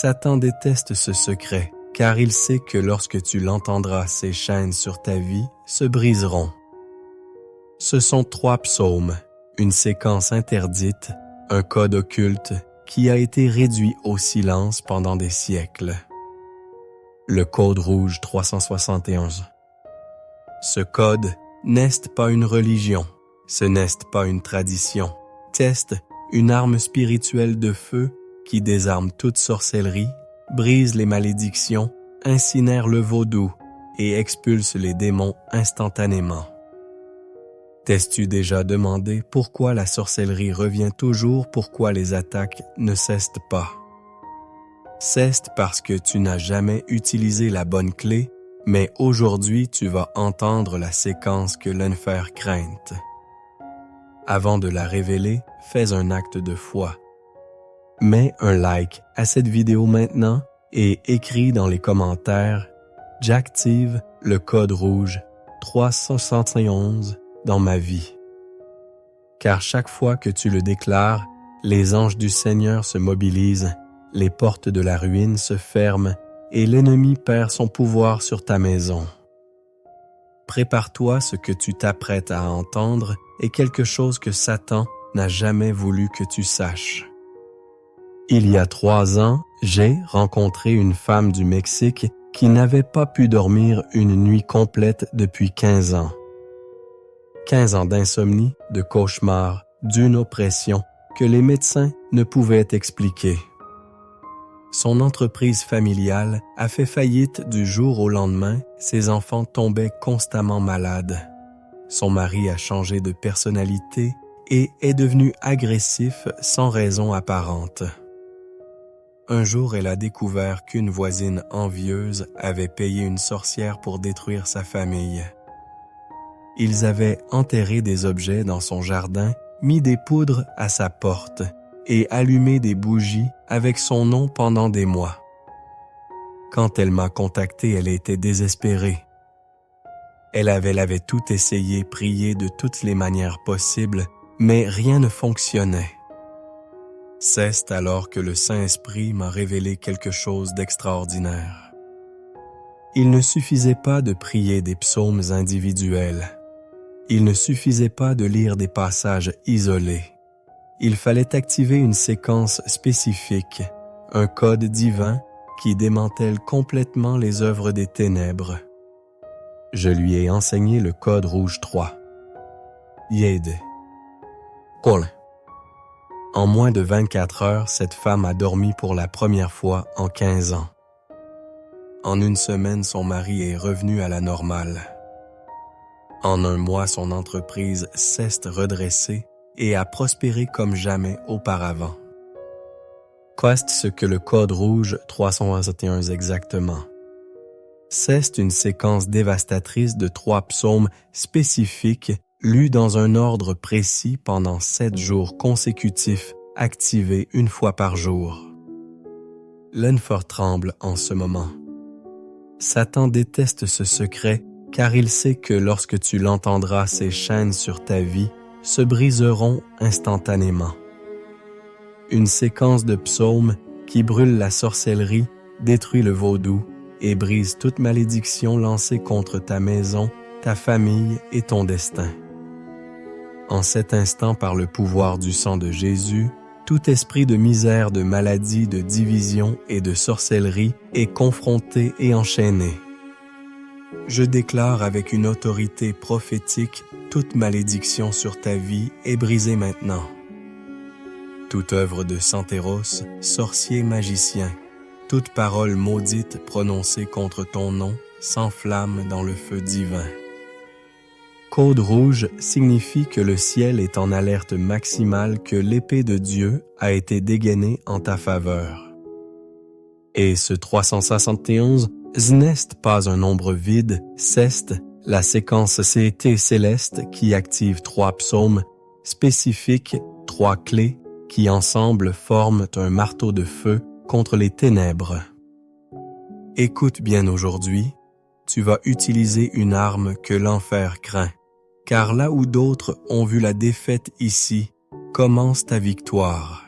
Satan déteste ce secret, car il sait que lorsque tu l'entendras, ces chaînes sur ta vie se briseront. Ce sont 3 psaumes, une séquence interdite, un code occulte qui a été réduit au silence pendant des siècles. Le code rouge 371. Ce code n'est pas une religion, ce n'est pas une tradition, c'est une arme spirituelle de feu qui désarme toute sorcellerie, brise les malédictions, incinère le vaudou et expulse les démons instantanément. T'es-tu déjà demandé pourquoi la sorcellerie revient toujours, pourquoi les attaques ne cessent pas? C'est parce que tu n'as jamais utilisé la bonne clé, mais aujourd'hui tu vas entendre la séquence que l'enfer crainte. Avant de la révéler, fais un acte de foi. Mets un like à cette vidéo maintenant et écris dans les commentaires « J'active le code rouge 371 dans ma vie ». Car chaque fois que tu le déclares, les anges du Seigneur se mobilisent, les portes de la ruine se ferment et l'ennemi perd son pouvoir sur ta maison. Prépare-toi, ce que tu t'apprêtes à entendre est quelque chose que Satan n'a jamais voulu que tu saches. Il y a 3 ans, j'ai rencontré une femme du Mexique qui n'avait pas pu dormir une nuit complète depuis 15 ans. 15 ans d'insomnie, de cauchemars, d'une oppression que les médecins ne pouvaient expliquer. Son entreprise familiale a fait faillite du jour au lendemain, ses enfants tombaient constamment malades. Son mari a changé de personnalité et est devenu agressif sans raison apparente. Un jour, elle a découvert qu'une voisine envieuse avait payé une sorcière pour détruire sa famille. Ils avaient enterré des objets dans son jardin, mis des poudres à sa porte et allumé des bougies avec son nom pendant des mois. Quand elle m'a contacté, elle était désespérée. Elle avait tout essayé, prié de toutes les manières possibles, mais rien ne fonctionnait. C'est alors que le Saint-Esprit m'a révélé quelque chose d'extraordinaire. Il ne suffisait pas de prier des psaumes individuels. Il ne suffisait pas de lire des passages isolés. Il fallait activer une séquence spécifique, un code divin qui démantèle complètement les œuvres des ténèbres. Je lui ai enseigné le code rouge 3. Yede. Colin. En moins de 24 heures, cette femme a dormi pour la première fois en 15 ans. En une semaine, son mari est revenu à la normale. En un mois, son entreprise s'est redressée et a prospéré comme jamais auparavant. Qu'est ce que le code rouge 321 exactement? C'est une séquence dévastatrice de 3 psaumes spécifiques lus dans un ordre précis pendant 7 jours consécutifs, activés une fois par jour. L'enfer tremble en ce moment. Satan déteste ce secret car il sait que lorsque tu l'entendras, ces chaînes sur ta vie se briseront instantanément. Une séquence de psaumes qui brûle la sorcellerie, détruit le vaudou et brise toute malédiction lancée contre ta maison, ta famille et ton destin. En cet instant, par le pouvoir du sang de Jésus, tout esprit de misère, de maladie, de division et de sorcellerie est confronté et enchaîné. Je déclare avec une autorité prophétique, toute malédiction sur ta vie est brisée maintenant. Toute œuvre de Santeros, sorcier magicien, toute parole maudite prononcée contre ton nom s'enflamme dans le feu divin. Code rouge signifie que le ciel est en alerte maximale, que l'épée de Dieu a été dégainée en ta faveur. Et ce 371 n'est pas un nombre vide, c'est la séquence CT céleste qui active 3 psaumes spécifiques, 3 clés qui ensemble forment un marteau de feu contre les ténèbres. Écoute bien aujourd'hui, tu vas utiliser une arme que l'enfer craint, car là où d'autres ont vu la défaite ici, commence ta victoire.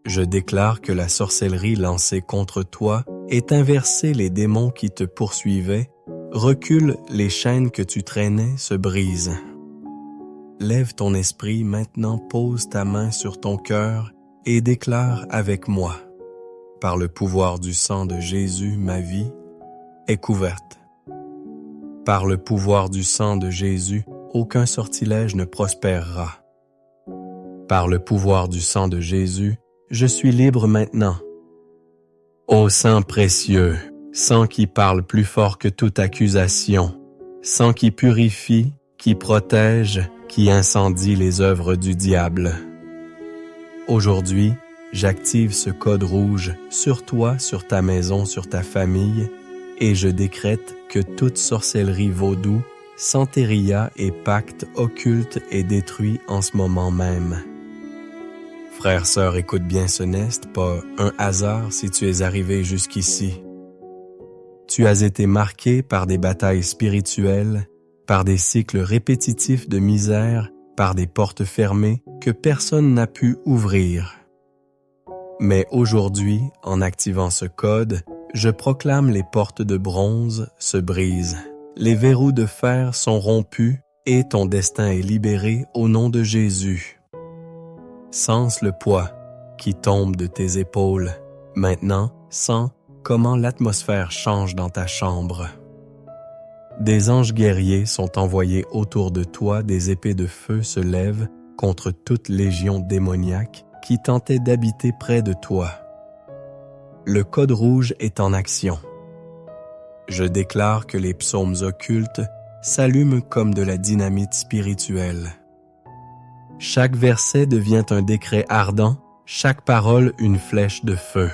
Je déclare que la sorcellerie lancée contre toi est inversée, les démons qui te poursuivaient reculent, les chaînes que tu traînais se brisent. Lève ton esprit, maintenant pose ta main sur ton cœur et déclare avec moi. Par le pouvoir du sang de Jésus, ma vie est couverte. Par le pouvoir du sang de Jésus, aucun sortilège ne prospérera. Par le pouvoir du sang de Jésus, je suis libre maintenant. Ô sang précieux, sang qui parle plus fort que toute accusation, sang qui purifie, qui protège, qui incendie les œuvres du diable. Aujourd'hui, j'active ce code rouge sur toi, sur ta maison, sur ta famille, et je décrète que toute sorcellerie vaudou, santeria et pacte occulte est détruit en ce moment même. Frères, sœurs, écoute bien, ce n'est pas un hasard si tu es arrivé jusqu'ici. Tu as été marqué par des batailles spirituelles, par des cycles répétitifs de misère, par des portes fermées que personne n'a pu ouvrir. Mais aujourd'hui, en activant ce code, je proclame les portes de bronze se brisent, les verrous de fer sont rompus et ton destin est libéré au nom de Jésus. Sens le poids qui tombe de tes épaules. Maintenant, sens comment l'atmosphère change dans ta chambre. Des anges guerriers sont envoyés autour de toi, des épées de feu se lèvent contre toute légion démoniaque qui tentait d'habiter près de toi. Le code rouge est en action. Je déclare que les psaumes occultes s'allument comme de la dynamite spirituelle. Chaque verset devient un décret ardent, chaque parole une flèche de feu.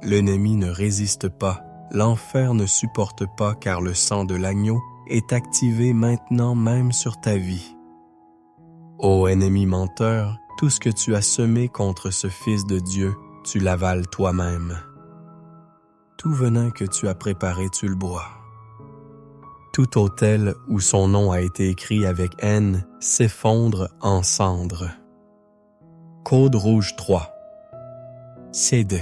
L'ennemi ne résiste pas, l'enfer ne supporte pas car le sang de l'agneau est activé maintenant même sur ta vie. Ô ennemi menteur, tout ce que tu as semé contre ce Fils de Dieu, tu l'avales toi-même. Tout venin que tu as préparé, tu le bois. Tout autel où son nom a été écrit avec haine s'effondre en cendres. Code rouge 3. Cédé.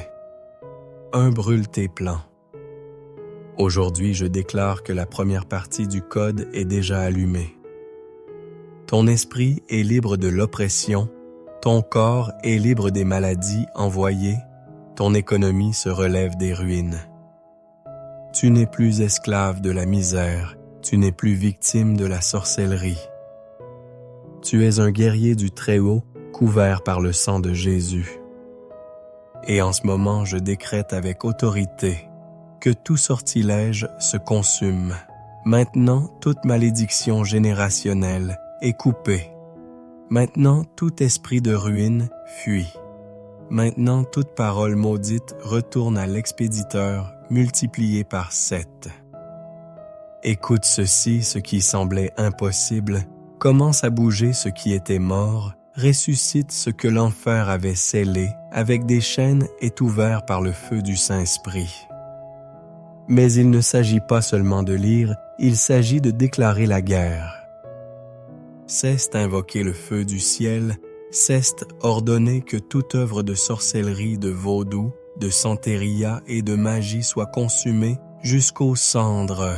Un brûle tes plans. Aujourd'hui, je déclare que la première partie du code est déjà allumée. Ton esprit est libre de l'oppression, ton corps est libre des maladies envoyées, ton économie se relève des ruines. Tu n'es plus esclave de la misère, tu n'es plus victime de la sorcellerie. Tu es un guerrier du Très-Haut, couvert par le sang de Jésus. Et en ce moment, je décrète avec autorité que tout sortilège se consume. Maintenant, toute malédiction générationnelle est coupée. Maintenant, tout esprit de ruine fuit. Maintenant, toute parole maudite retourne à l'expéditeur multiplié par 7. Écoute ceci, ce qui semblait impossible, commence à bouger ce qui était mort, ressuscite ce que l'enfer avait scellé, avec des chaînes est ouvert par le feu du Saint-Esprit. Mais il ne s'agit pas seulement de lire, il s'agit de déclarer la guerre. Cesse d'invoquer le feu du ciel, cesse ordonner que toute œuvre de sorcellerie, de vaudou, de santeria et de magie soit consumée jusqu'aux cendres.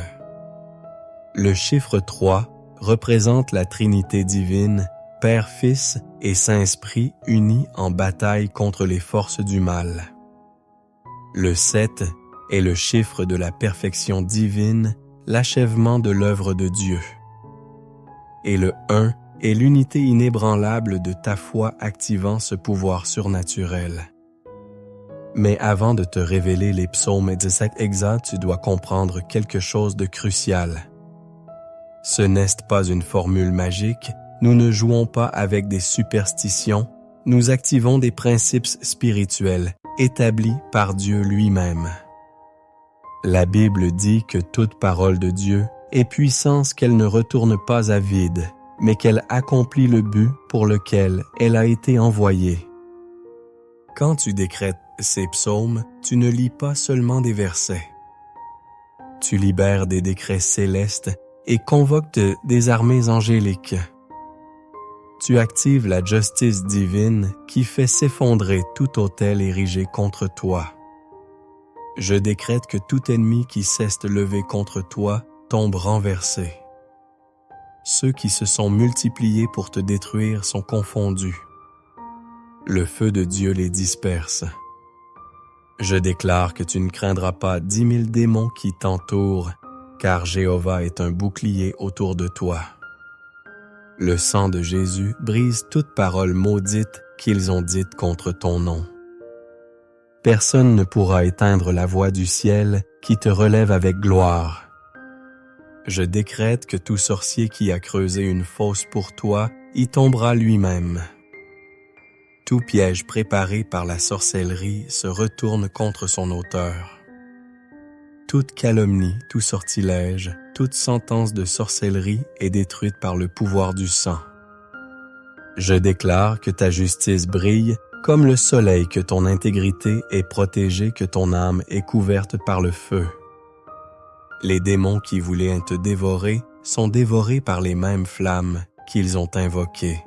Le chiffre 3 représente la Trinité divine, Père, Fils et Saint-Esprit unis en bataille contre les forces du mal. Le 7 est le chiffre de la perfection divine, l'achèvement de l'œuvre de Dieu. Et le 1 est l'unité inébranlable de ta foi activant ce pouvoir surnaturel. Mais avant de te révéler les psaumes exacts, tu dois comprendre quelque chose de crucial. Ce n'est pas une formule magique, nous ne jouons pas avec des superstitions, nous activons des principes spirituels établis par Dieu lui-même. La Bible dit que toute parole de Dieu est puissance qu'elle ne retourne pas à vide, mais qu'elle accomplit le but pour lequel elle a été envoyée. Quand tu décrètes ces psaumes, tu ne lis pas seulement des versets. Tu libères des décrets célestes et convoques des armées angéliques. tu actives la justice divine qui fait s'effondrer tout autel érigé contre toi. Je décrète que tout ennemi qui cesse de lever contre toi tombe renversé. Ceux qui se sont multipliés pour te détruire sont confondus. Le feu de Dieu les disperse. Je déclare que tu ne craindras pas 10 000 démons qui t'entourent, car Jéhovah est un bouclier autour de toi. Le sang de Jésus brise toute parole maudite qu'ils ont dite contre ton nom. Personne ne pourra éteindre la voix du ciel qui te relève avec gloire. Je décrète que tout sorcier qui a creusé une fosse pour toi y tombera lui-même. Tout piège préparé par la sorcellerie se retourne contre son auteur. Toute calomnie, tout sortilège, toute sentence de sorcellerie est détruite par le pouvoir du sang. Je déclare que ta justice brille comme le soleil, que ton intégrité est protégée, que ton âme est couverte par le feu. Les démons qui voulaient te dévorer sont dévorés par les mêmes flammes qu'ils ont invoquées.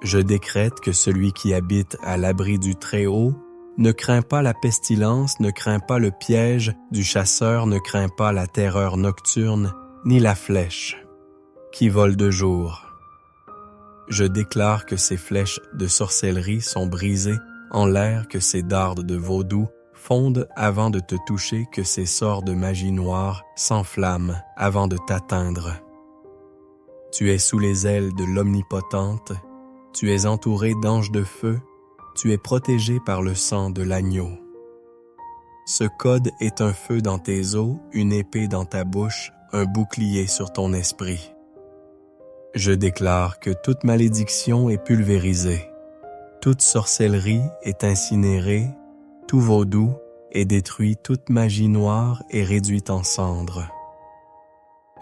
Je décrète que celui qui habite à l'abri du Très-Haut ne craint pas la pestilence, ne craint pas le piège du chasseur, ne craint pas la terreur nocturne, ni la flèche qui vole de jour. Je déclare que ces flèches de sorcellerie sont brisées en l'air, que ces dardes de vaudou fondent avant de te toucher, que ces sorts de magie noire s'enflamment avant de t'atteindre. Tu es sous les ailes de l'Omnipotente, tu es entouré d'anges de feu, tu es protégé par le sang de l'agneau. Ce code est un feu dans tes os, une épée dans ta bouche, un bouclier sur ton esprit. Je déclare que toute malédiction est pulvérisée, toute sorcellerie est incinérée, tout vaudou est détruit, toute magie noire est réduite en cendres.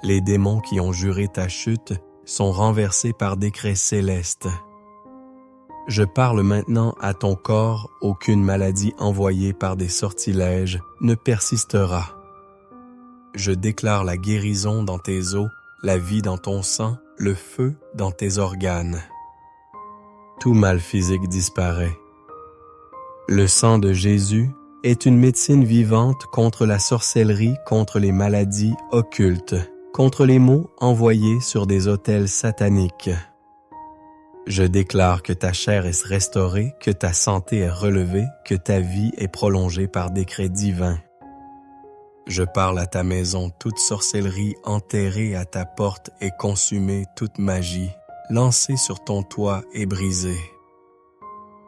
Les démons qui ont juré ta chute sont renversés par décret céleste. Je parle maintenant à ton corps, aucune maladie envoyée par des sortilèges ne persistera. Je déclare la guérison dans tes os, la vie dans ton sang, le feu dans tes organes. Tout mal physique disparaît. Le sang de Jésus est une médecine vivante contre la sorcellerie, contre les maladies occultes, contre les maux envoyés sur des autels sataniques. Je déclare que ta chair est restaurée, que ta santé est relevée, que ta vie est prolongée par décret divin. Je parle à ta maison, toute sorcellerie enterrée à ta porte est consumée, toute magie lancée sur ton toit est brisée.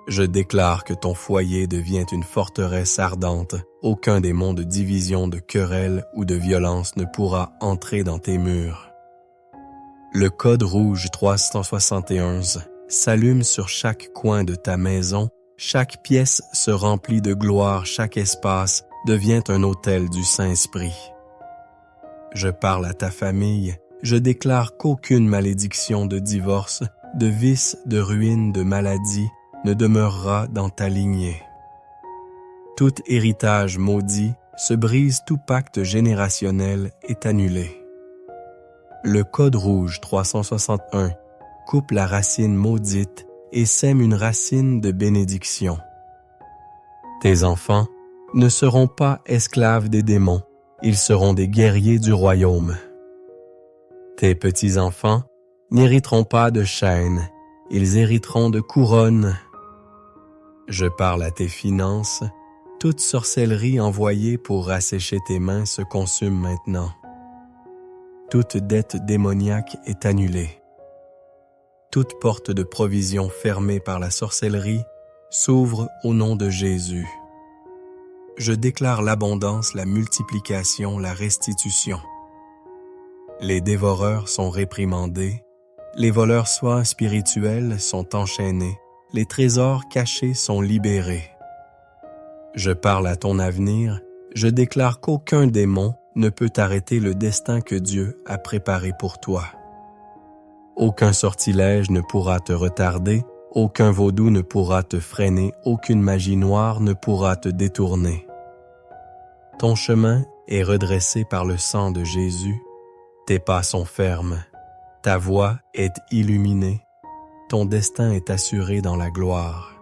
Je déclare que ton foyer devient une forteresse ardente. Aucun démon de division, de querelle ou de violence ne pourra entrer dans tes murs. Le code rouge 371 s'allume sur chaque coin de ta maison, chaque pièce se remplit de gloire, chaque espace devient un autel du Saint-Esprit. Je parle à ta famille, je déclare qu'aucune malédiction de divorce, de vice, de ruine, de maladie ne demeurera dans ta lignée. Tout héritage maudit se brise, tout pacte générationnel est annulé. Le code rouge 361 coupe la racine maudite et sème une racine de bénédiction. Tes enfants ne seront pas esclaves des démons, ils seront des guerriers du royaume. Tes petits-enfants n'hériteront pas de chaînes, ils hériteront de couronnes. Je parle à tes finances, toute sorcellerie envoyée pour assécher tes mains se consume maintenant. Toute dette démoniaque est annulée. Toute porte de provision fermée par la sorcellerie s'ouvre au nom de Jésus. Je déclare l'abondance, la multiplication, la restitution. Les dévoreurs sont réprimandés, les voleurs soins spirituels sont enchaînés, les trésors cachés sont libérés. Je parle à ton avenir, je déclare qu'aucun démon ne peut arrêter le destin que Dieu a préparé pour toi. Aucun sortilège ne pourra te retarder, aucun vaudou ne pourra te freiner, aucune magie noire ne pourra te détourner. Ton chemin est redressé par le sang de Jésus, tes pas sont fermes, ta voie est illuminée, ton destin est assuré dans la gloire.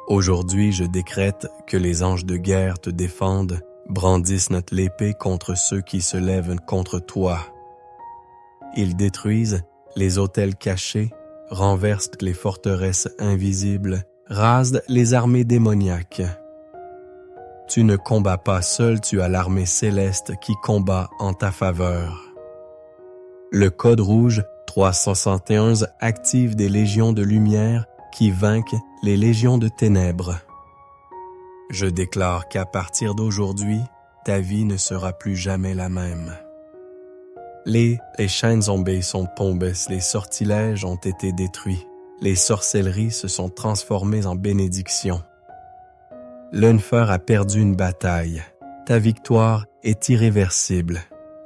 Aujourd'hui, je décrète que les anges de guerre te défendent, brandissent notre épée contre ceux qui se lèvent contre toi. Ils détruisent les autels cachés, renversent les forteresses invisibles, rasent les armées démoniaques. Tu ne combats pas seul, tu as l'armée céleste qui combat en ta faveur. Le code rouge 371 active des légions de lumière qui vainquent les légions de ténèbres. Je déclare qu'à partir d'aujourd'hui, ta vie ne sera plus jamais la même. Les chaînes sont tombées, les sortilèges ont été détruits, les sorcelleries se sont transformées en bénédictions. Lucifer a perdu une bataille. Ta victoire est irréversible.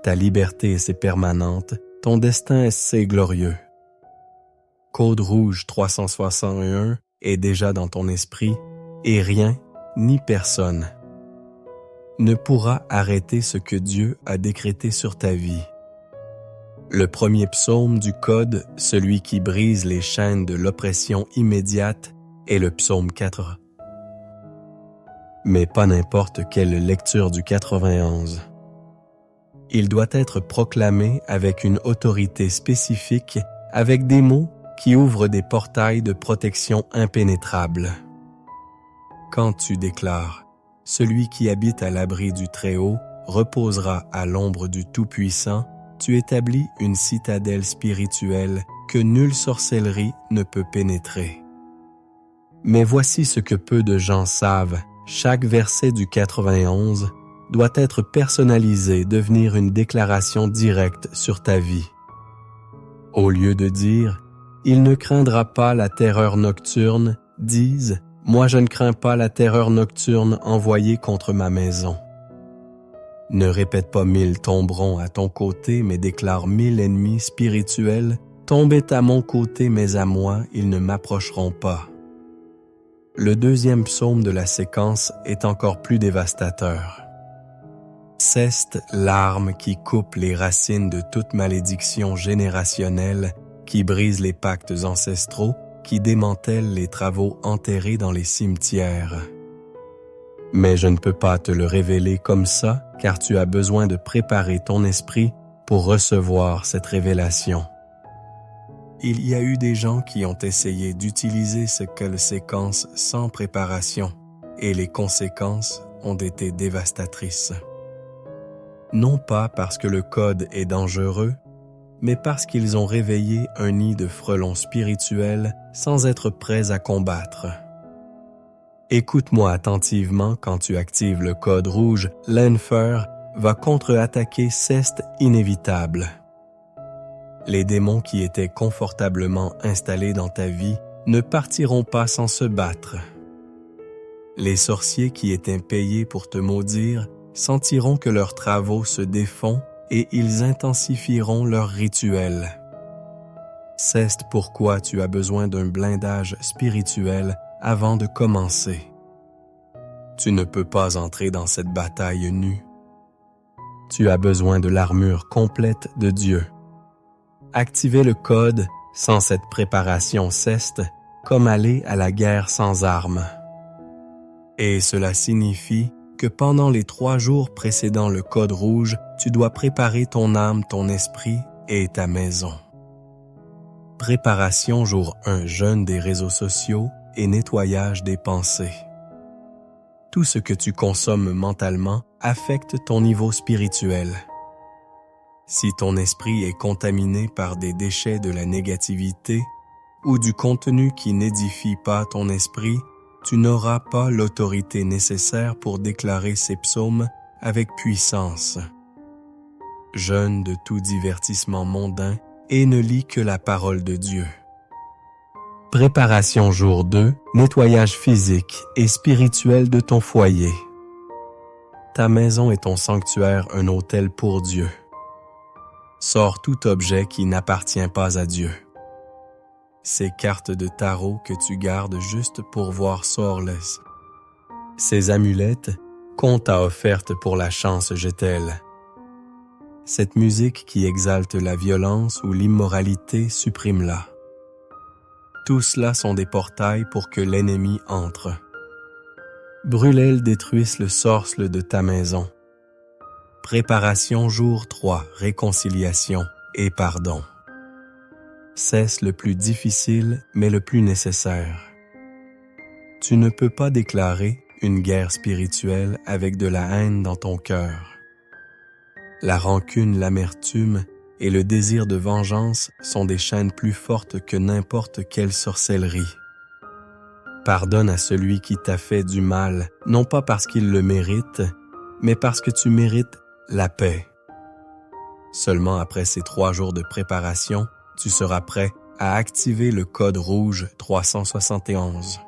Ta liberté est permanente. Ton destin est glorieux. Code rouge 361 est déjà dans ton esprit et rien ni personne ne pourra arrêter ce que Dieu a décrété sur ta vie. Le premier psaume du code, celui qui brise les chaînes de l'oppression immédiate, est le psaume 4. Mais pas n'importe quelle lecture du 91. Il doit être proclamé avec une autorité spécifique, avec des mots qui ouvrent des portails de protection impénétrables. Quand tu déclares « Celui qui habite à l'abri du Très-Haut reposera à l'ombre du Tout-Puissant », tu établis une citadelle spirituelle que nulle sorcellerie ne peut pénétrer. Mais voici ce que peu de gens savent. Chaque verset du 91 doit être personnalisé, devenir une déclaration directe sur ta vie. Au lieu de dire « Il ne craindra pas la terreur nocturne », dise « Moi je ne crains pas la terreur nocturne envoyée contre ma maison ». Ne répète pas 1000 tomberont à ton côté, mais déclare 1000 ennemis spirituels tombaient à mon côté, mais à moi ils ne m'approcheront pas. Le deuxième psaume de la séquence est encore plus dévastateur. Cesse l'arme qui coupe les racines de toute malédiction générationnelle, qui brise les pactes ancestraux, qui démantèle les travaux enterrés dans les cimetières. Mais je ne peux pas te le révéler comme ça, car tu as besoin de préparer ton esprit pour recevoir cette révélation. Il y a eu des gens qui ont essayé d'utiliser cette séquence sans préparation, et les conséquences ont été dévastatrices. Non pas parce que le code est dangereux, mais parce qu'ils ont réveillé un nid de frelons spirituels sans être prêts à combattre. Écoute-moi attentivement quand tu actives le code rouge, Lucifer va contre-attaquer Ceste inévitable. Les démons qui étaient confortablement installés dans ta vie ne partiront pas sans se battre. Les sorciers qui étaient payés pour te maudire sentiront que leurs travaux se défont et ils intensifieront leurs rituels. C'est pourquoi tu as besoin d'un blindage spirituel avant de commencer. Tu ne peux pas entrer dans cette bataille nue. Tu as besoin de l'armure complète de Dieu. Activer le code sans cette préparation ceste, comme aller à la guerre sans armes. Et cela signifie que pendant les 3 jours précédant le code rouge, tu dois préparer ton âme, ton esprit et ta maison. Préparation jour 1, jeûne des réseaux sociaux et nettoyage des pensées. Tout ce que tu consommes mentalement affecte ton niveau spirituel. Si ton esprit est contaminé par des déchets de la négativité ou du contenu qui n'édifie pas ton esprit, tu n'auras pas l'autorité nécessaire pour déclarer ces psaumes avec puissance. Jeûne de tout divertissement mondain et ne lis que la parole de Dieu. Préparation jour 2, nettoyage physique et spirituel de ton foyer. Ta maison est ton sanctuaire, un autel pour Dieu. Sors tout objet qui n'appartient pas à Dieu. Ces cartes de tarot que tu gardes juste pour voir sorless. Ces amulettes, qu'on t'a offertes pour la chance, jette-t-elle. Cette musique qui exalte la violence ou l'immoralité, supprime-la. Tout cela sont des portails pour que l'ennemi entre. Brûlel détruise le sorcele de ta maison. Préparation jour 3, réconciliation et pardon. Cesse le plus difficile, mais le plus nécessaire. Tu ne peux pas déclarer une guerre spirituelle avec de la haine dans ton cœur. La rancune, l'amertume et le désir de vengeance sont des chaînes plus fortes que n'importe quelle sorcellerie. Pardonne à celui qui t'a fait du mal, non pas parce qu'il le mérite, mais parce que tu mérites la paix. Seulement après ces 3 jours de préparation, tu seras prêt à activer le code rouge 371.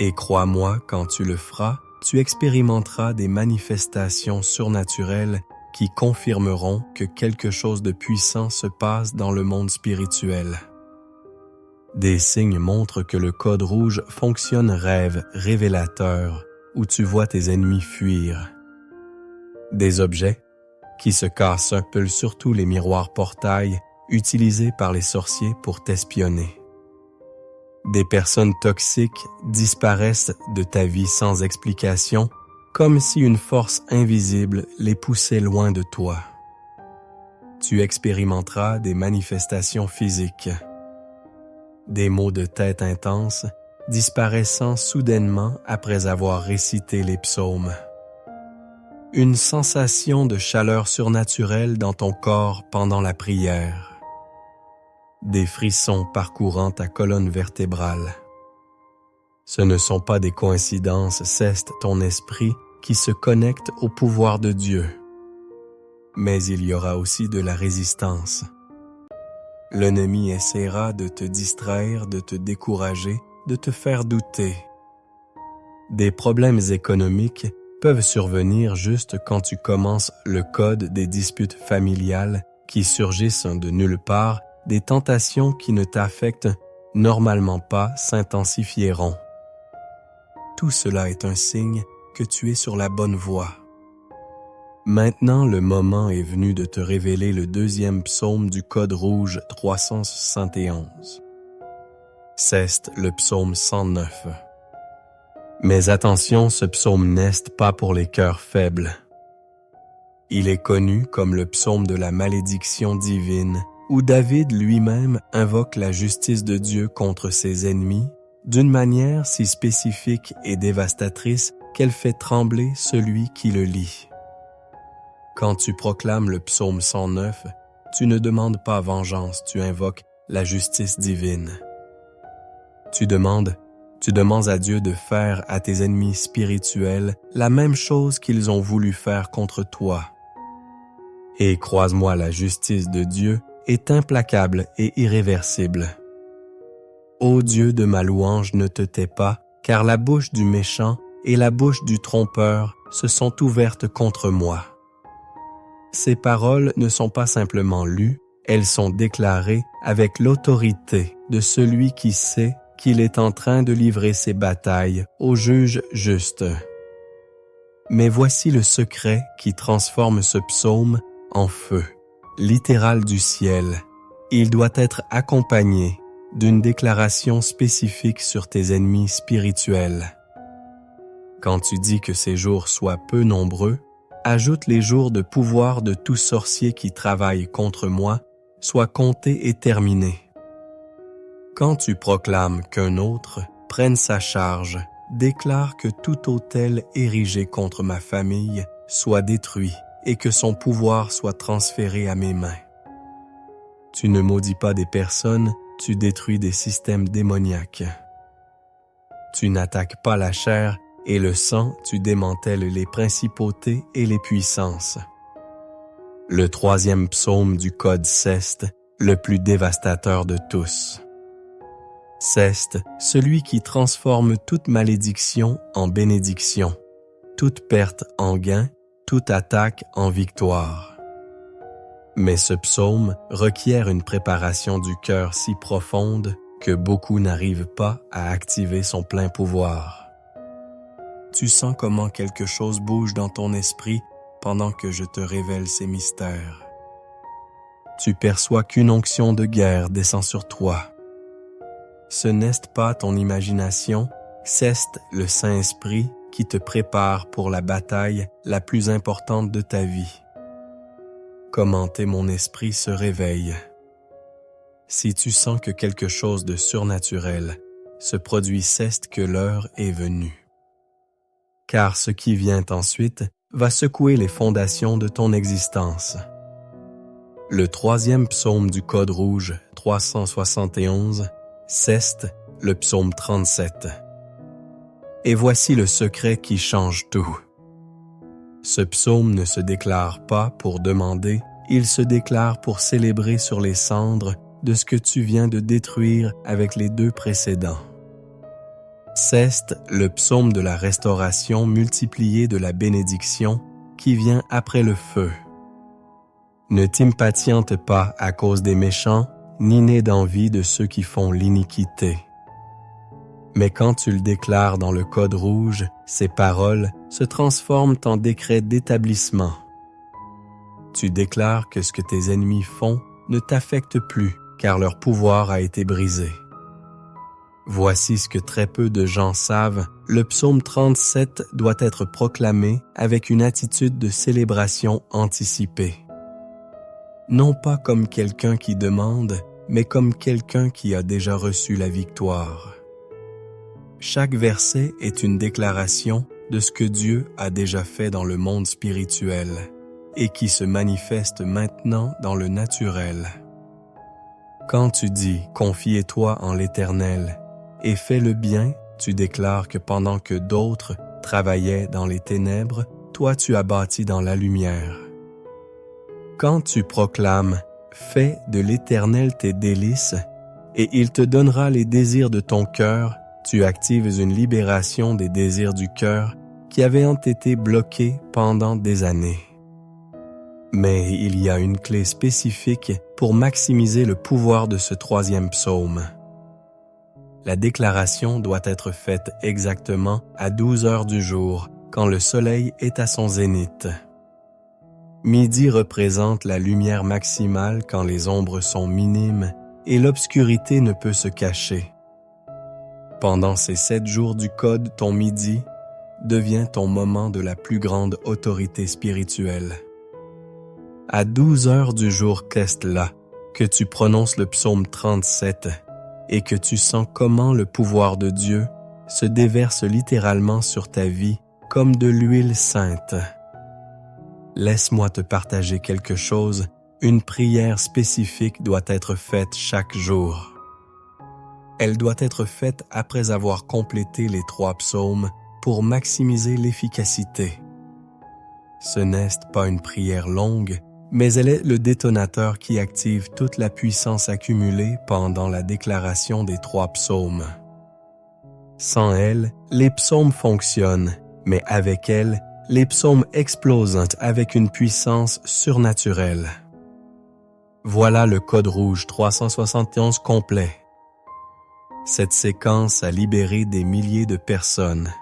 Et crois-moi, quand tu le feras, tu expérimenteras des manifestations surnaturelles qui confirmeront que quelque chose de puissant se passe dans le monde spirituel. Des signes montrent que le code rouge fonctionne rêve révélateur où tu vois tes ennemis fuir. Des objets qui se cassent un peu, surtout les miroirs portails utilisés par les sorciers pour t'espionner. Des personnes toxiques disparaissent de ta vie sans explication, comme si une force invisible les poussait loin de toi. Tu expérimenteras des manifestations physiques. Des maux de tête intenses disparaissant soudainement après avoir récité les psaumes. Une sensation de chaleur surnaturelle dans ton corps pendant la prière. Des frissons parcourant ta colonne vertébrale. Ce ne sont pas des coïncidences, c'est ton esprit qui se connecte au pouvoir de Dieu. Mais il y aura aussi de la résistance. L'ennemi essaiera de te distraire, de te décourager, de te faire douter. Des problèmes économiques peuvent survenir juste quand tu commences le code des disputes familiales qui surgissent de nulle part. Des tentations qui ne t'affectent normalement pas s'intensifieront. Tout cela est un signe que tu es sur la bonne voie. Maintenant, le moment est venu de te révéler le 2e psaume du code rouge 371. C'est le psaume 109. Mais attention, ce psaume n'est pas pour les cœurs faibles. Il est connu comme le psaume de la malédiction divine, où David lui-même invoque la justice de Dieu contre ses ennemis d'une manière si spécifique et dévastatrice qu'elle fait trembler celui qui le lit. Quand tu proclames le psaume 109, tu ne demandes pas vengeance, tu invoques la justice divine. Tu demandes à Dieu de faire à tes ennemis spirituels la même chose qu'ils ont voulu faire contre toi. Et croise-moi, la justice de Dieu est implacable et irréversible. Ô Dieu de ma louange, ne te tais pas, car la bouche du méchant et la bouche du trompeur se sont ouvertes contre moi. Ces paroles ne sont pas simplement lues, elles sont déclarées avec l'autorité de celui qui sait qu'il est en train de livrer ses batailles au juge juste. Mais voici le secret qui transforme ce psaume en feu. Littéral du ciel, il doit être accompagné d'une déclaration spécifique sur tes ennemis spirituels. Quand tu dis que ces jours soient peu nombreux, ajoute les jours de pouvoir de tout sorcier qui travaille contre moi soient comptés et terminés. Quand tu proclames qu'un autre prenne sa charge, déclare que tout autel érigé contre ma famille soit détruit et que son pouvoir soit transféré à mes mains. Tu ne maudis pas des personnes, tu détruis des systèmes démoniaques. Tu n'attaques pas la chair et le sang, tu démantèles les principautés et les puissances. Le 3e psaume du code Ceste, le plus dévastateur de tous. Ceste, celui qui transforme toute malédiction en bénédiction, toute perte en gain, toute attaque en victoire. Mais ce psaume requiert une préparation du cœur si profonde que beaucoup n'arrivent pas à activer son plein pouvoir. Tu sens comment quelque chose bouge dans ton esprit pendant que je te révèle ces mystères. Tu perçois qu'une onction de guerre descend sur toi. ce n'est pas ton imagination, c'est le Saint-Esprit qui te prépare pour la bataille la plus importante de ta vie. Comment mon esprit se réveille. Si tu sens que quelque chose de surnaturel se produit, c'est que l'heure est venue. Car ce qui vient ensuite va secouer les fondations de ton existence. Le 3e psaume du Code rouge 371, c'est le psaume 37. Et voici le secret qui change tout. Ce psaume ne se déclare pas pour demander, il se déclare pour célébrer sur les cendres de ce que tu viens de détruire avec les 2 précédents. C'est le psaume de la restauration multipliée de la bénédiction qui vient après le feu. Ne t'impatiente pas à cause des méchants, ni n'aie d'envie de ceux qui font l'iniquité. Mais quand tu le déclares dans le Code rouge, ces paroles se transforment en décret d'établissement. Tu déclares que ce que tes ennemis font ne t'affecte plus, car leur pouvoir a été brisé. Voici ce que très peu de gens savent, le psaume 37 doit être proclamé avec une attitude de célébration anticipée. Non pas comme quelqu'un qui demande, mais comme quelqu'un qui a déjà reçu la victoire. Chaque verset est une déclaration de ce que Dieu a déjà fait dans le monde spirituel et qui se manifeste maintenant dans le naturel. Quand tu dis « Confiez-toi en l'Éternel » et fais le bien, tu déclares que pendant que d'autres travaillaient dans les ténèbres, toi tu as bâti dans la lumière. Quand tu proclames « Fais de l'Éternel tes délices » et il te donnera les désirs de ton cœur, tu actives une libération des désirs du cœur qui avaient été bloqués pendant des années. Mais il y a une clé spécifique pour maximiser le pouvoir de ce 3e psaume. La déclaration doit être faite exactement à 12 heures du jour, quand le soleil est à son zénith. Midi représente la lumière maximale quand les ombres sont minimes et l'obscurité ne peut se cacher. Pendant ces 7 jours du Code, ton midi devient ton moment de la plus grande autorité spirituelle. À 12 heures du jour qu'est là que tu prononces le psaume 37 et que tu sens comment le pouvoir de Dieu se déverse littéralement sur ta vie comme de l'huile sainte. Laisse-moi te partager quelque chose, une prière spécifique doit être faite chaque jour. Elle doit être faite après avoir complété les 3 psaumes pour maximiser l'efficacité. Ce n'est pas une prière longue, mais elle est le détonateur qui active toute la puissance accumulée pendant la déclaration des 3 psaumes. Sans elle, les psaumes fonctionnent, mais avec elle, les psaumes explosent avec une puissance surnaturelle. Voilà le Code rouge 371 complet. Cette séquence a libéré des milliers de personnes.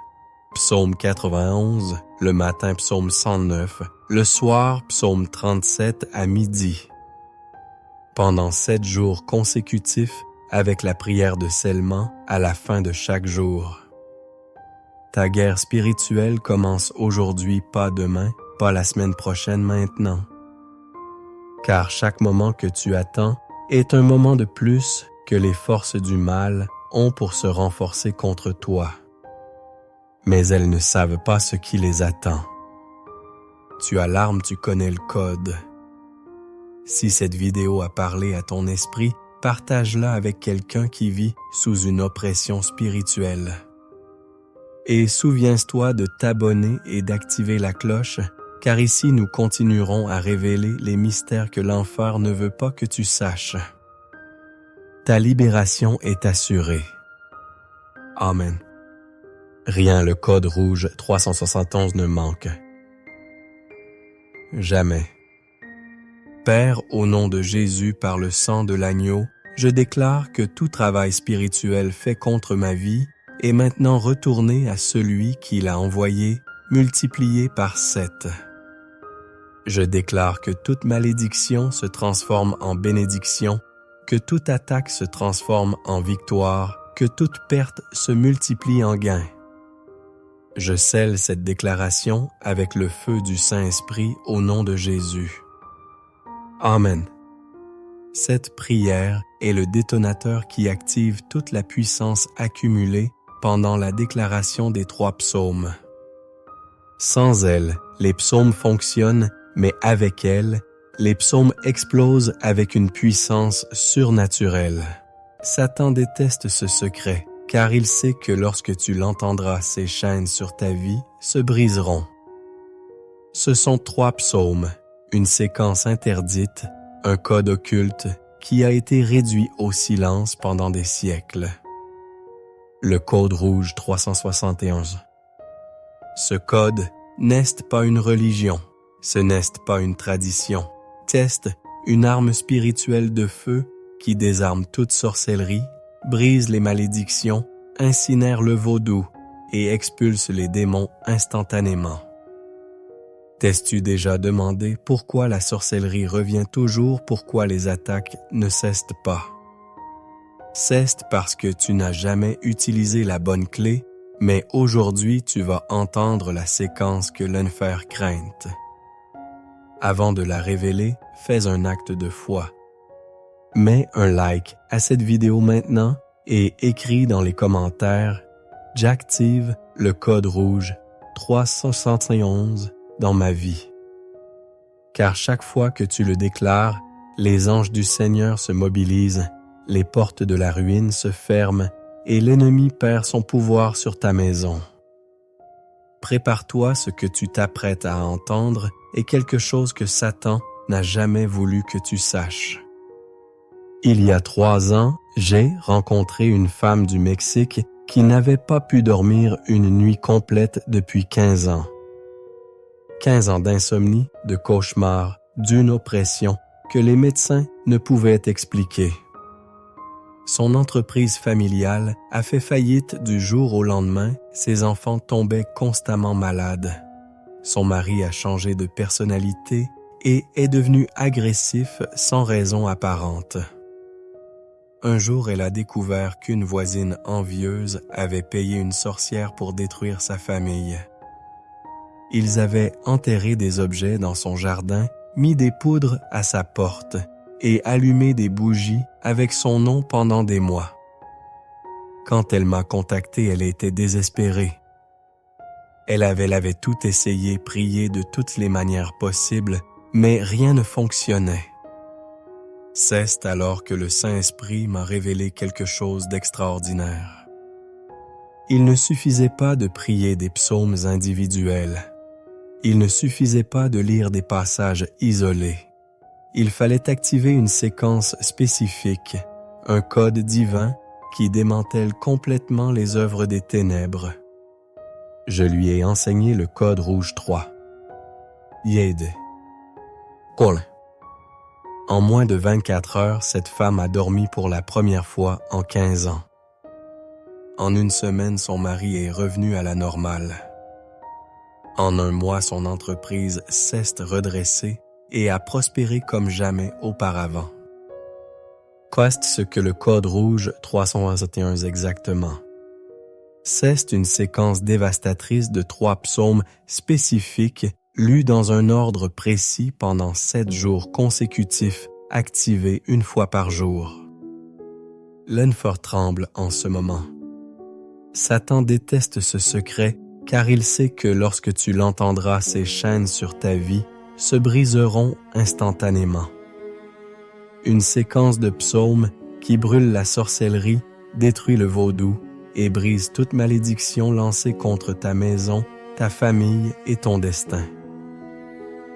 Psaume 91, le matin psaume 109, le soir psaume 37 à midi. Pendant 7 jours consécutifs avec la prière de scellement à la fin de chaque jour. Ta guerre spirituelle commence aujourd'hui, pas demain, pas la semaine prochaine maintenant. Car chaque moment que tu attends est un moment de plus que les forces du mal ont pour se renforcer contre toi. Mais elles ne savent pas ce qui les attend. Tu as l'arme, tu connais le code. Si cette vidéo a parlé à ton esprit, partage-la avec quelqu'un qui vit sous une oppression spirituelle. Et souviens-toi de t'abonner et d'activer la cloche, car ici nous continuerons à révéler les mystères que l'enfer ne veut pas que tu saches. Ta libération est assurée. Amen. Rien le code rouge 371 ne manque. Jamais. Père, au nom de Jésus par le sang de l'agneau, je déclare que tout travail spirituel fait contre ma vie est maintenant retourné à celui qui l'a envoyé, multiplié par 7. Je déclare que toute malédiction se transforme en bénédiction, que toute attaque se transforme en victoire, que toute perte se multiplie en gain. Je scelle cette déclaration avec le feu du Saint-Esprit au nom de Jésus. Amen. Cette prière est le détonateur qui active toute la puissance accumulée pendant la déclaration des 3 psaumes. Sans elle, les psaumes fonctionnent, mais avec elle, les psaumes explosent avec une puissance surnaturelle. Satan déteste ce secret, car il sait que lorsque tu l'entendras, ces chaînes sur ta vie se briseront. Ce sont 3 psaumes, une séquence interdite, un code occulte qui a été réduit au silence pendant des siècles. Le code rouge 371. Ce code n'est pas une religion, ce n'est pas une tradition, c'est une arme spirituelle de feu qui désarme toute sorcellerie, brise les malédictions, incinère le vaudou et expulse les démons instantanément. T'es-tu déjà demandé pourquoi la sorcellerie revient toujours, pourquoi les attaques ne cessent pas? C'est parce que tu n'as jamais utilisé la bonne clé, mais aujourd'hui tu vas entendre la séquence que l'enfer crainte. Avant de la révéler, fais un acte de foi. Mets un like à cette vidéo maintenant et écris dans les commentaires « J'active le code rouge 371 dans ma vie ». Car chaque fois que tu le déclares, les anges du Seigneur se mobilisent, les portes de la ruine se ferment et l'ennemi perd son pouvoir sur ta maison. Prépare-toi, ce que tu t'apprêtes à entendre est quelque chose que Satan n'a jamais voulu que tu saches. Il y a 3 ans, j'ai rencontré une femme du Mexique qui n'avait pas pu dormir une nuit complète depuis 15 ans. 15 ans d'insomnie, de cauchemars, d'une oppression que les médecins ne pouvaient expliquer. Son entreprise familiale a fait faillite du jour au lendemain, ses enfants tombaient constamment malades. Son mari a changé de personnalité et est devenu agressif sans raison apparente. Un jour, elle a découvert qu'une voisine envieuse avait payé une sorcière pour détruire sa famille. Ils avaient enterré des objets dans son jardin, mis des poudres à sa porte et allumé des bougies avec son nom pendant des mois. Quand elle m'a contacté, elle était désespérée. Elle avait tout essayé, prié de toutes les manières possibles, mais rien ne fonctionnait. C'est alors que le Saint-Esprit m'a révélé quelque chose d'extraordinaire. Il ne suffisait pas de prier des psaumes individuels. Il ne suffisait pas de lire des passages isolés. Il fallait activer une séquence spécifique, un code divin qui démantèle complètement les œuvres des ténèbres. Je lui ai enseigné le code rouge 3. Yede. Colin. En moins de 24 heures, cette femme a dormi pour la première fois en 15 ans. En une semaine, son mari est revenu à la normale. En un mois, son entreprise s'est redressée et a prospéré comme jamais auparavant. Qu'est ce que le code rouge 371 exactement? C'est une séquence dévastatrice de 3 psaumes spécifiques lus dans un ordre précis pendant 7 jours consécutifs, activés une fois par jour. L'enfer tremble en ce moment. Satan déteste ce secret car il sait que lorsque tu l'entendras, ces chaînes sur ta vie se briseront instantanément. Une séquence de psaumes qui brûle la sorcellerie, détruit le vaudou et brise toute malédiction lancée contre ta maison, ta famille et ton destin.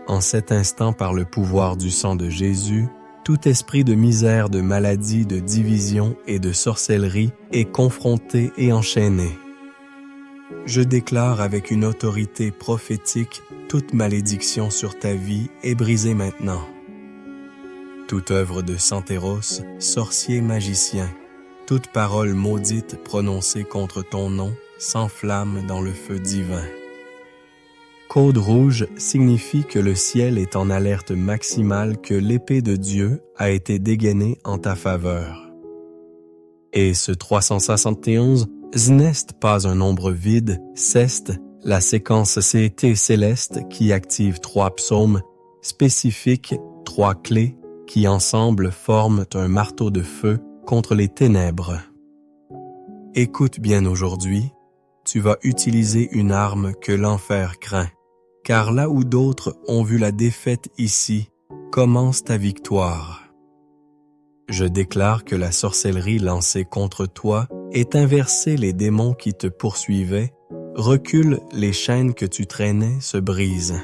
En cet instant, par le pouvoir du sang de Jésus, tout esprit de misère, de maladie, de division et de sorcellerie est confronté et enchaîné. Je déclare avec une autorité prophétique, toute malédiction sur ta vie est brisée maintenant. Toute œuvre de Santeros, sorcier magicien, toute parole maudite prononcée contre ton nom s'enflamme dans le feu divin. Code rouge signifie que le ciel est en alerte maximale que l'épée de Dieu a été dégainée en ta faveur. Et ce 371, ce n'est pas un nombre vide, c'est la séquence CT céleste qui active 3 psaumes spécifiques, 3 clés qui ensemble forment un marteau de feu contre les ténèbres. Écoute bien aujourd'hui, tu vas utiliser une arme que l'enfer craint. Car là où d'autres ont vu la défaite ici, commence ta victoire. Je déclare que la sorcellerie lancée contre toi est inversée, les démons qui te poursuivaient, recule, les chaînes que tu traînais se brisent.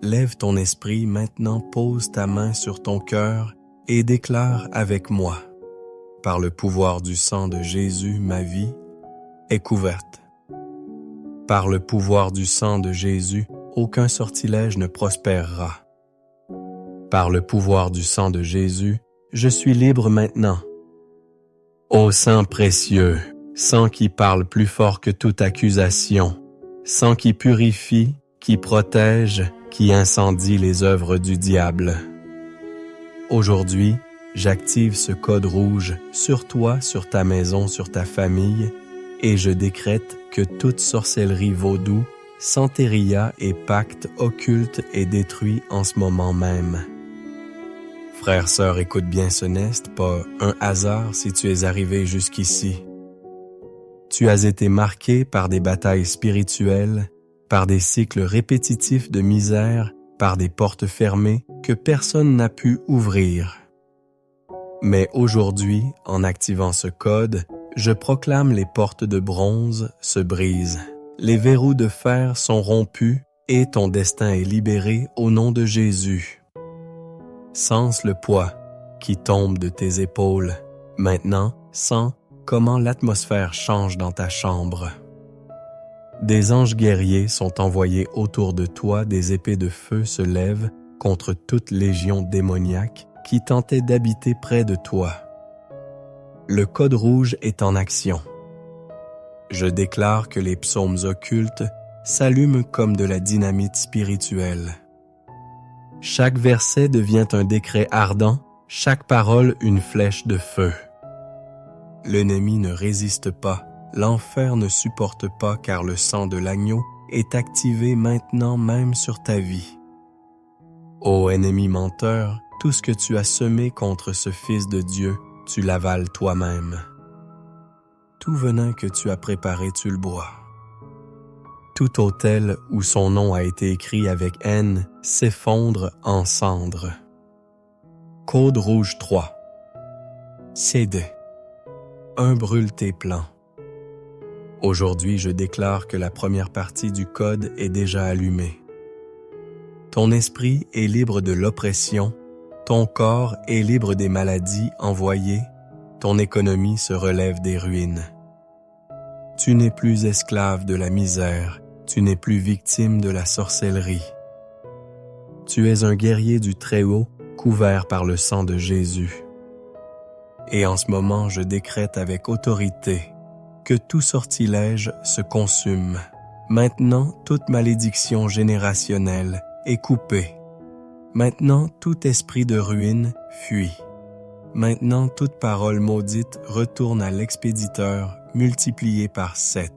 Lève ton esprit, maintenant pose ta main sur ton cœur et déclare avec moi. Par le pouvoir du sang de Jésus, ma vie est couverte. Par le pouvoir du sang de Jésus, aucun sortilège ne prospérera. Par le pouvoir du sang de Jésus, je suis libre maintenant. Ô sang précieux, sang qui parle plus fort que toute accusation, sang qui purifie, qui protège, qui incendie les œuvres du diable. Aujourd'hui, j'active ce code rouge sur toi, sur ta maison, sur ta famille, et je décrète que toute sorcellerie vaudou, santeria et pacte occulte est détruit en ce moment même. Frères, sœurs, écoute bien, ce n'est pas un hasard si tu es arrivé jusqu'ici. Tu as été marqué par des batailles spirituelles, par des cycles répétitifs de misère, par des portes fermées que personne n'a pu ouvrir. Mais aujourd'hui, en activant ce code, je proclame les portes de bronze se brisent, les verrous de fer sont rompus et ton destin est libéré au nom de Jésus. Sens le poids qui tombe de tes épaules. Maintenant, sens comment l'atmosphère change dans ta chambre. Des anges guerriers sont envoyés autour de toi, des épées de feu se lèvent contre toute légion démoniaque qui tentait d'habiter près de toi. Le code rouge est en action. Je déclare que les psaumes occultes s'allument comme de la dynamite spirituelle. Chaque verset devient un décret ardent, chaque parole une flèche de feu. L'ennemi ne résiste pas, l'enfer ne supporte pas car le sang de l'agneau est activé maintenant même sur ta vie. Ô ennemi menteur, tout ce que tu as semé contre ce Fils de Dieu, tu l'avales toi-même. Tout venin que tu as préparé, tu le bois. Tout autel où son nom a été écrit avec haine s'effondre en cendres. Code rouge 3. CD. 1 brûle tes plans. Aujourd'hui, je déclare que la première partie du code est déjà allumée. Ton esprit est libre de l'oppression, ton corps est libre des maladies envoyées, ton économie se relève des ruines. Tu n'es plus esclave de la misère, tu n'es plus victime de la sorcellerie. Tu es un guerrier du Très-Haut, couvert par le sang de Jésus. Et en ce moment, je décrète avec autorité que tout sortilège se consume. Maintenant, toute malédiction générationnelle est coupée. Maintenant, tout esprit de ruine fuit. Maintenant, toute parole maudite retourne à l'expéditeur multiplié par 7.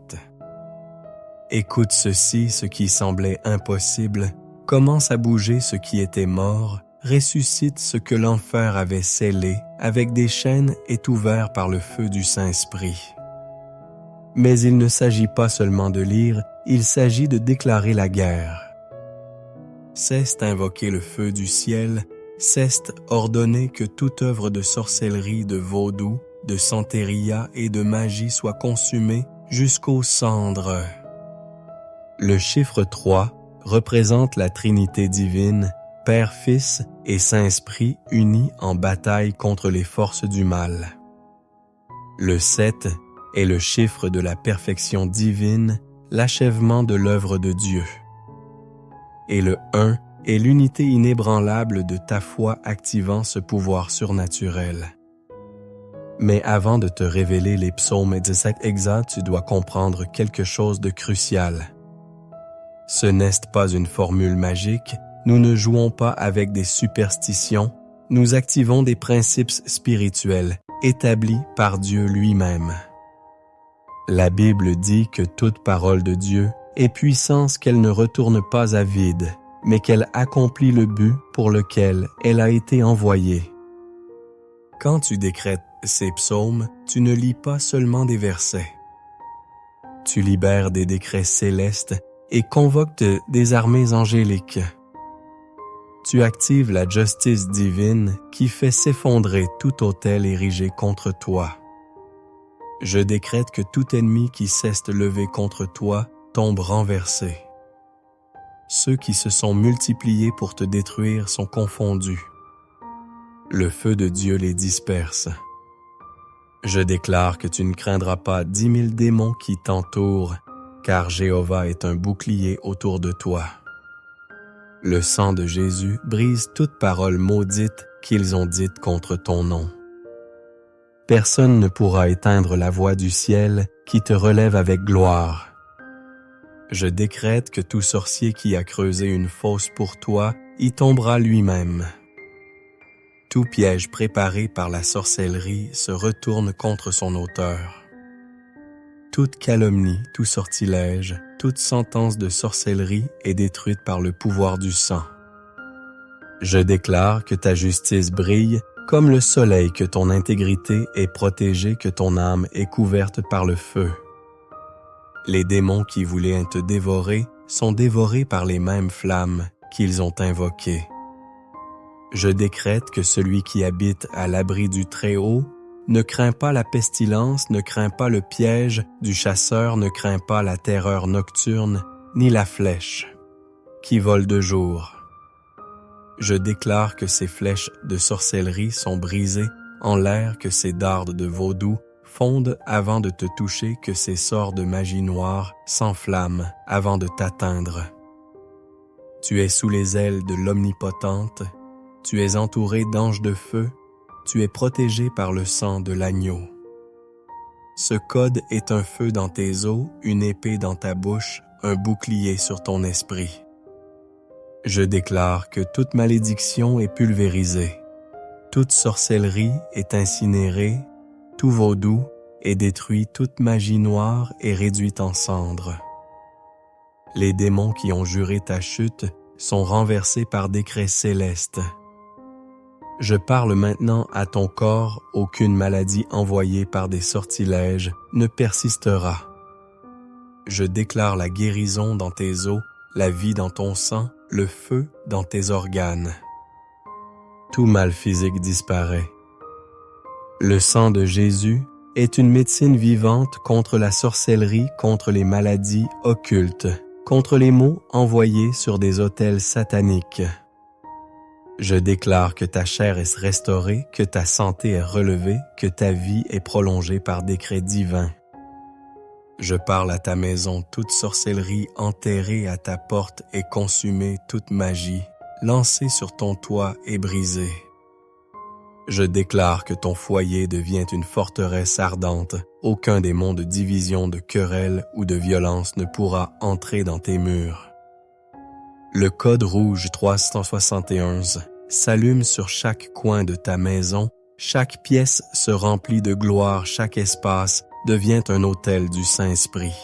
Écoute ceci, ce qui semblait impossible, commence à bouger ce qui était mort, ressuscite ce que l'enfer avait scellé, avec des chaînes est ouvert par le feu du Saint-Esprit. Mais il ne s'agit pas seulement de lire, il s'agit de déclarer la guerre. Cesse d'invoquer le feu du ciel, cesse ordonner que toute œuvre de sorcellerie, de vaudou, de santeria et de magie soit consumée jusqu'aux cendres. Le chiffre 3 représente la Trinité divine, Père, Fils et Saint-Esprit unis en bataille contre les forces du mal. Le 7 est le chiffre de la perfection divine, l'achèvement de l'œuvre de Dieu. Et le 1 est l'unité inébranlable de ta foi activant ce pouvoir surnaturel. Mais avant de te révéler les psaumes exacts, tu dois comprendre quelque chose de crucial. Ce n'est pas une formule magique, nous ne jouons pas avec des superstitions, nous activons des principes spirituels établis par Dieu lui-même. La Bible dit que toute parole de Dieu est puissance qu'elle ne retourne pas à vide, mais qu'elle accomplit le but pour lequel elle a été envoyée. Quand tu décrètes ces psaumes, tu ne lis pas seulement des versets. Tu libères des décrets célestes et convoques des armées angéliques. Tu actives la justice divine qui fait s'effondrer tout autel érigé contre toi. Je décrète que tout ennemi qui cesse de lever contre toi tombe renversé. Ceux qui se sont multipliés pour te détruire sont confondus. Le feu de Dieu les disperse. Je déclare que tu ne craindras pas 10 000 démons qui t'entourent, car Jéhovah est un bouclier autour de toi. Le sang de Jésus brise toute parole maudite qu'ils ont dite contre ton nom. Personne ne pourra éteindre la voix du ciel qui te relève avec gloire. Je décrète que tout sorcier qui a creusé une fosse pour toi y tombera lui-même. Tout piège préparé par la sorcellerie se retourne contre son auteur. Toute calomnie, tout sortilège, toute sentence de sorcellerie est détruite par le pouvoir du sang. Je déclare que ta justice brille comme le soleil, que ton intégrité est protégée, que ton âme est couverte par le feu. Les démons qui voulaient te dévorer sont dévorés par les mêmes flammes qu'ils ont invoquées. Je décrète que celui qui habite à l'abri du Très-Haut ne craint pas la pestilence, ne craint pas le piège du chasseur, ne craint pas la terreur nocturne, ni la flèche qui vole de jour. Je déclare que ces flèches de sorcellerie sont brisées en l'air, que ces dardes de vaudou fondent avant de te toucher, que ces sorts de magie noire s'enflamment avant de t'atteindre. Tu es sous les ailes de l'Omnipotente, tu es entouré d'anges de feu, tu es protégé par le sang de l'agneau. Ce code est un feu dans tes os, une épée dans ta bouche, un bouclier sur ton esprit. Je déclare que toute malédiction est pulvérisée, toute sorcellerie est incinérée, tout vaudou est détruit, toute magie noire est réduite en cendres. Les démons qui ont juré ta chute sont renversés par décret céleste. Je parle maintenant à ton corps, aucune maladie envoyée par des sortilèges ne persistera. Je déclare la guérison dans tes os, la vie dans ton sang, le feu dans tes organes. Tout mal physique disparaît. Le sang de Jésus est une médecine vivante contre la sorcellerie, contre les maladies occultes, contre les maux envoyés sur des autels sataniques. Je déclare que ta chair est restaurée, que ta santé est relevée, que ta vie est prolongée par décret divin. Je parle à ta maison, toute sorcellerie enterrée à ta porte est consumée, toute magie lancée sur ton toit est brisée. Je déclare que ton foyer devient une forteresse ardente. Aucun démon de division, de querelle ou de violence ne pourra entrer dans tes murs. Le code rouge 371 s'allume sur chaque coin de ta maison, chaque pièce se remplit de gloire, chaque espace devient un autel du Saint-Esprit.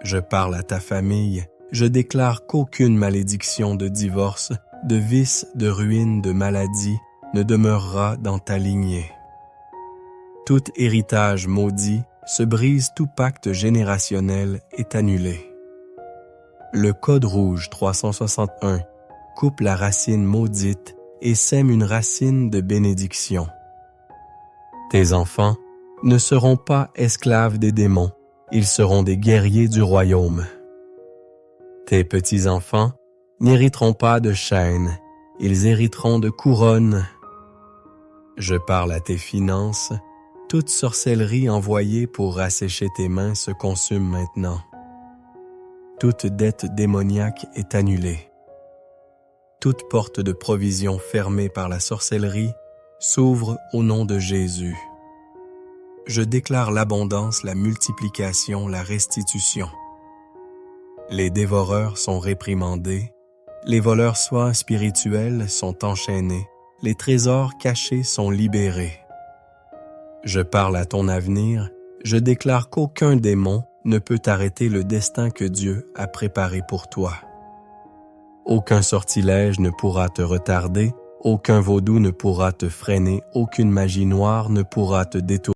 Je parle à ta famille, je déclare qu'aucune malédiction de divorce, de vice, de ruine, de maladie ne demeurera dans ta lignée. Tout héritage maudit se brise, tout pacte générationnel est annulé. Le code rouge 361 coupe la racine maudite et sème une racine de bénédiction. Tes enfants ne seront pas esclaves des démons, ils seront des guerriers du royaume. Tes petits-enfants n'hériteront pas de chaînes, ils hériteront de couronnes. Je parle à tes finances, toute sorcellerie envoyée pour assécher tes mains se consume maintenant. Toute dette démoniaque est annulée. Toute porte de provision fermée par la sorcellerie s'ouvre au nom de Jésus. Je déclare l'abondance, la multiplication, la restitution. Les dévoreurs sont réprimandés, les voleurs soins spirituels sont enchaînés, les trésors cachés sont libérés. Je parle à ton avenir, je déclare qu'aucun démon ne peut arrêter le destin que Dieu a préparé pour toi. Aucun sortilège ne pourra te retarder, aucun vaudou ne pourra te freiner, aucune magie noire ne pourra te détourner.